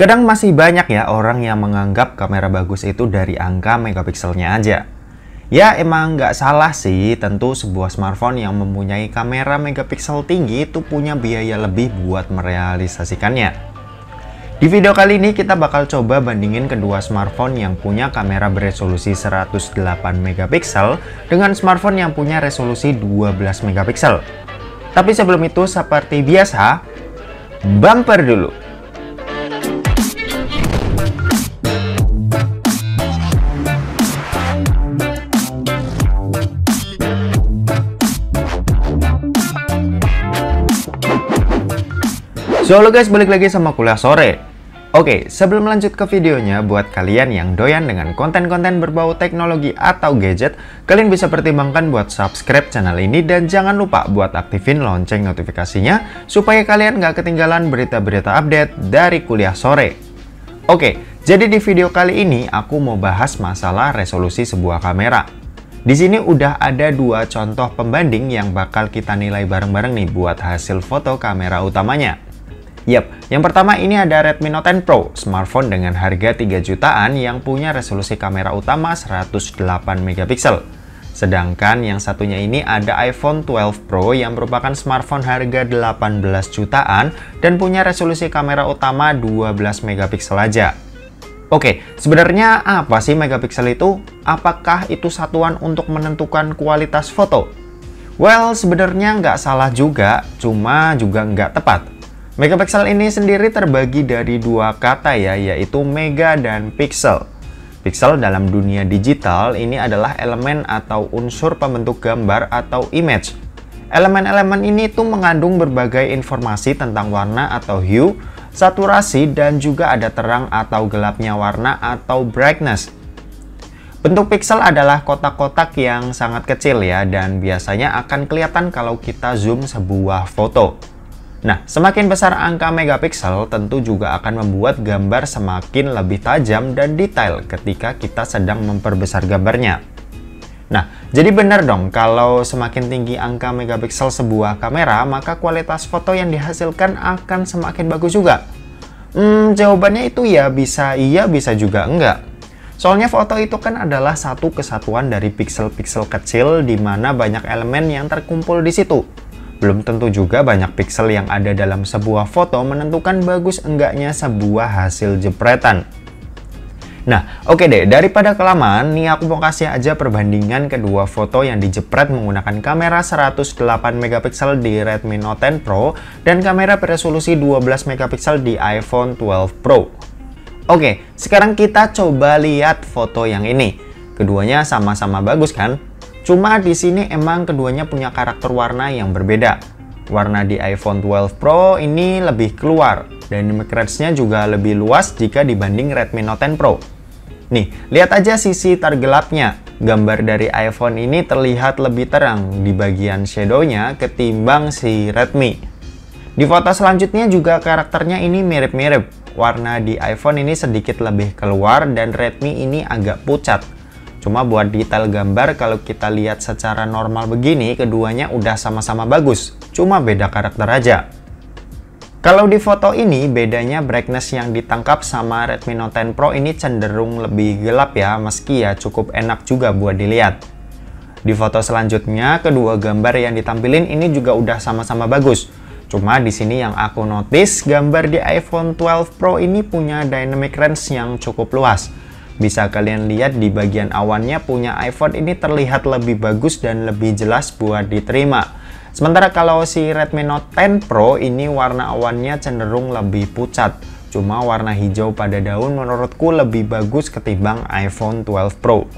Kadang masih banyak ya orang yang menganggap kamera bagus itu dari angka megapikselnya aja. Ya emang nggak salah sih, tentu sebuah smartphone yang mempunyai kamera megapiksel tinggi itu punya biaya lebih buat merealisasikannya. Di video kali ini kita bakal coba bandingin kedua smartphone yang punya kamera beresolusi 108 megapiksel dengan smartphone yang punya resolusi 12 megapiksel. Tapi sebelum itu seperti biasa, bumper dulu. So, halo guys, balik lagi sama Kuliah Sore. Oke, sebelum lanjut ke videonya, buat kalian yang doyan dengan konten-konten berbau teknologi atau gadget, kalian bisa pertimbangkan buat subscribe channel ini dan jangan lupa buat aktifin lonceng notifikasinya supaya kalian nggak ketinggalan berita-berita update dari Kuliah Sore. Oke, jadi di video kali ini aku mau bahas masalah resolusi sebuah kamera. Di sini udah ada dua contoh pembanding yang bakal kita nilai bareng-bareng nih buat hasil foto kamera utamanya. Yap, yang pertama ini ada Redmi Note 10 Pro, smartphone dengan harga 3 jutaan yang punya resolusi kamera utama 108 megapiksel. Sedangkan yang satunya ini ada iPhone 12 Pro yang merupakan smartphone harga 18 jutaan dan punya resolusi kamera utama 12 megapiksel aja. Oke, sebenarnya apa sih megapiksel itu? Apakah itu satuan untuk menentukan kualitas foto? Well, sebenarnya nggak salah juga, cuma juga nggak tepat. Megapiksel ini sendiri terbagi dari dua kata ya, yaitu mega dan pixel. Pixel dalam dunia digital ini adalah elemen atau unsur pembentuk gambar atau image. Elemen-elemen ini tuh mengandung berbagai informasi tentang warna atau hue, saturasi, dan juga ada terang atau gelapnya warna atau brightness. Bentuk pixel adalah kotak-kotak yang sangat kecil ya, dan biasanya akan kelihatan kalau kita zoom sebuah foto. Nah, semakin besar angka megapiksel tentu juga akan membuat gambar semakin lebih tajam dan detail ketika kita sedang memperbesar gambarnya. Nah, jadi benar dong kalau semakin tinggi angka megapiksel sebuah kamera, maka kualitas foto yang dihasilkan akan semakin bagus juga. Jawabannya itu ya bisa iya, bisa juga enggak. Soalnya foto itu kan adalah satu kesatuan dari piksel-piksel kecil di mana banyak elemen yang terkumpul di situ. Belum tentu juga banyak piksel yang ada dalam sebuah foto menentukan bagus enggaknya sebuah hasil jepretan. Nah, oke deh, daripada kelamaan, nih aku mau kasih aja perbandingan kedua foto yang dijepret menggunakan kamera 108 megapiksel di Redmi Note 10 Pro dan kamera beresolusi 12 megapiksel di iPhone 12 Pro. Oke, sekarang kita coba lihat foto yang ini. Keduanya sama-sama bagus kan? Cuma di sini emang keduanya punya karakter warna yang berbeda. Warna di iPhone 12 Pro ini lebih keluar, dynamic range-nya juga lebih luas jika dibanding Redmi Note 10 Pro. Nih, lihat aja sisi tergelapnya. Gambar dari iPhone ini terlihat lebih terang di bagian shadow-nya ketimbang si Redmi. Di foto selanjutnya juga karakternya ini mirip-mirip. Warna di iPhone ini sedikit lebih keluar dan Redmi ini agak pucat. Cuma buat detail gambar kalau kita lihat secara normal begini, keduanya udah sama-sama bagus, cuma beda karakter aja. Kalau di foto ini, bedanya brightness yang ditangkap sama Redmi Note 10 Pro ini cenderung lebih gelap ya, meski ya cukup enak juga buat dilihat. Di foto selanjutnya, kedua gambar yang ditampilin ini juga udah sama-sama bagus. Cuma di sini yang aku notice, gambar di iPhone 12 Pro ini punya dynamic range yang cukup luas. Bisa kalian lihat di bagian awannya punya iPhone ini terlihat lebih bagus dan lebih jelas buat diterima. Sementara kalau si Redmi Note 10 Pro ini warna awannya cenderung lebih pucat. Cuma warna hijau pada daun menurutku lebih bagus ketimbang iPhone 12 Pro.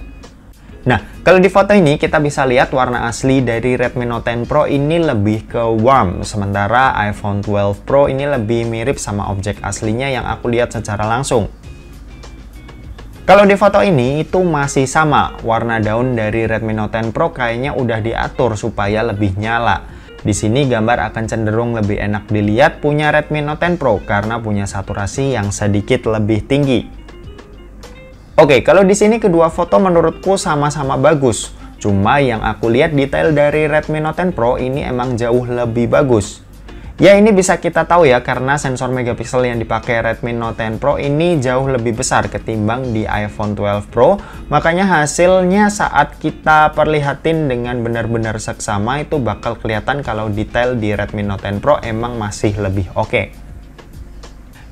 Nah, kalau di foto ini kita bisa lihat warna asli dari Redmi Note 10 Pro ini lebih ke warm. Sementara iPhone 12 Pro ini lebih mirip sama objek aslinya yang aku lihat secara langsung. Kalau di foto ini itu masih sama, warna daun dari Redmi Note 10 Pro kayaknya udah diatur supaya lebih nyala. Di sini gambar akan cenderung lebih enak dilihat punya Redmi Note 10 Pro karena punya saturasi yang sedikit lebih tinggi. Oke, kalau di sini kedua foto menurutku sama-sama bagus. Cuma yang aku lihat detail dari Redmi Note 10 Pro ini emang jauh lebih bagus. Ya, ini bisa kita tahu ya karena sensor megapiksel yang dipakai Redmi Note 10 Pro ini jauh lebih besar ketimbang di iPhone 12 Pro. Makanya hasilnya saat kita perlihatin dengan benar-benar seksama itu bakal kelihatan kalau detail di Redmi Note 10 Pro emang masih lebih oke.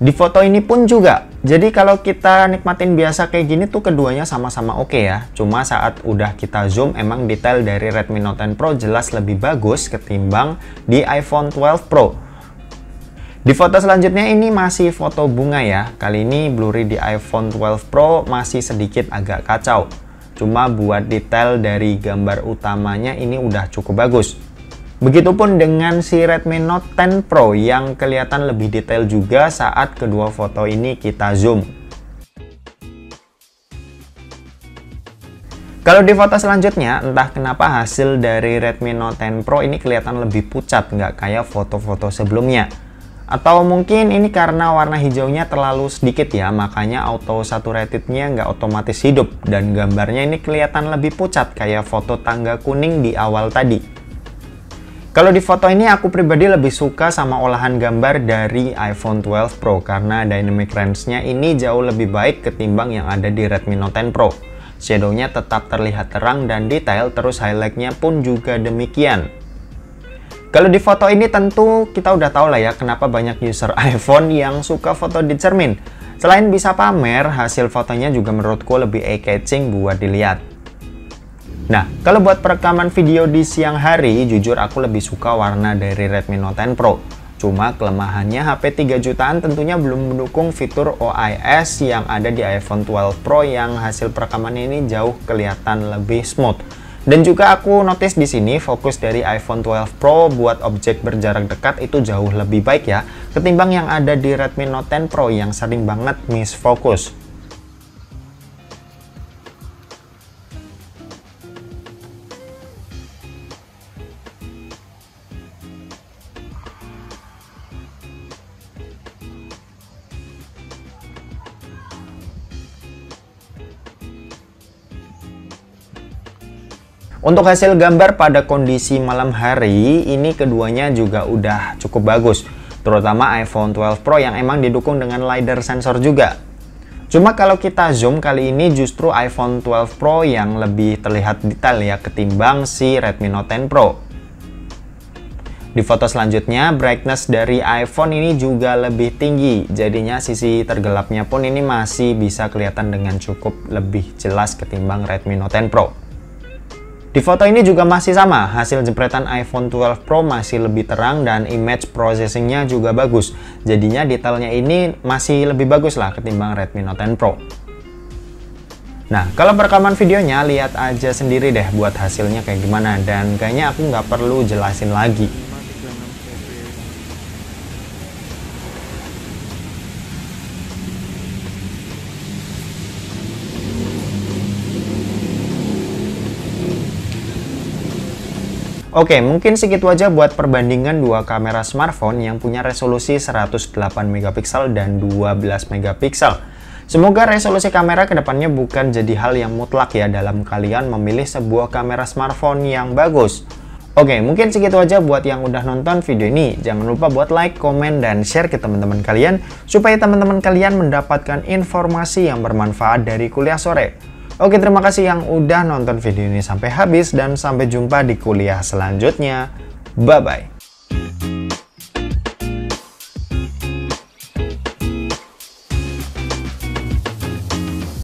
Di foto ini pun juga, jadi kalau kita nikmatin biasa kayak gini tuh keduanya sama-sama oke ya. Cuma saat udah kita zoom emang detail dari Redmi Note 10 Pro jelas lebih bagus ketimbang di iPhone 12 Pro. Di foto selanjutnya ini masih foto bunga ya. Kali ini blurry di iPhone 12 Pro masih sedikit agak kacau. Cuma buat detail dari gambar utamanya ini udah cukup bagus. Begitupun dengan si Redmi Note 10 Pro yang kelihatan lebih detail juga saat kedua foto ini kita zoom. Kalau di foto selanjutnya, entah kenapa hasil dari Redmi Note 10 Pro ini kelihatan lebih pucat, nggak kayak foto-foto sebelumnya. Atau mungkin ini karena warna hijaunya terlalu sedikit ya, makanya auto saturatednya nggak otomatis hidup dan gambarnya ini kelihatan lebih pucat kayak foto tangga kuning di awal tadi. Kalau di foto ini aku pribadi lebih suka sama olahan gambar dari iPhone 12 Pro karena dynamic range-nya ini jauh lebih baik ketimbang yang ada di Redmi Note 10 Pro. Shadow-nya tetap terlihat terang dan detail, terus highlight-nya pun juga demikian. Kalau di foto ini tentu kita udah tahu lah ya kenapa banyak user iPhone yang suka foto di cermin. Selain bisa pamer, hasil fotonya juga menurutku lebih eye-catching buat dilihat. Nah, kalau buat perekaman video di siang hari, jujur aku lebih suka warna dari Redmi Note 10 Pro. Cuma kelemahannya HP 3 jutaan tentunya belum mendukung fitur OIS yang ada di iPhone 12 Pro yang hasil perekamannya ini jauh kelihatan lebih smooth. Dan juga aku notice di sini fokus dari iPhone 12 Pro buat objek berjarak dekat itu jauh lebih baik ya, ketimbang yang ada di Redmi Note 10 Pro yang sering banget miss fokus. Untuk hasil gambar pada kondisi malam hari, ini keduanya juga udah cukup bagus. Terutama iPhone 12 Pro yang emang didukung dengan LiDAR sensor juga. Cuma kalau kita zoom kali ini justru iPhone 12 Pro yang lebih terlihat detail ya ketimbang si Redmi Note 10 Pro. Di foto selanjutnya, brightness dari iPhone ini juga lebih tinggi. Jadinya sisi tergelapnya pun ini masih bisa kelihatan dengan cukup lebih jelas ketimbang Redmi Note 10 Pro. Di foto ini juga masih sama, hasil jepretan iPhone 12 Pro masih lebih terang dan image processingnya juga bagus. Jadinya detailnya ini masih lebih bagus lah ketimbang Redmi Note 10 Pro. Nah, kalau perekaman videonya lihat aja sendiri deh buat hasilnya kayak gimana. Dan kayaknya aku nggak perlu jelasin lagi. Oke, mungkin segitu aja buat perbandingan dua kamera smartphone yang punya resolusi 108 megapiksel dan 12 megapiksel. Semoga resolusi kamera kedepannya bukan jadi hal yang mutlak ya dalam kalian memilih sebuah kamera smartphone yang bagus. Oke, mungkin segitu aja buat yang udah nonton video ini. Jangan lupa buat like, komen, dan share ke teman-teman kalian supaya teman-teman kalian mendapatkan informasi yang bermanfaat dari kuliah sore. Oke, terima kasih yang udah nonton video ini sampai habis dan sampai jumpa di kuliah selanjutnya. Bye-bye.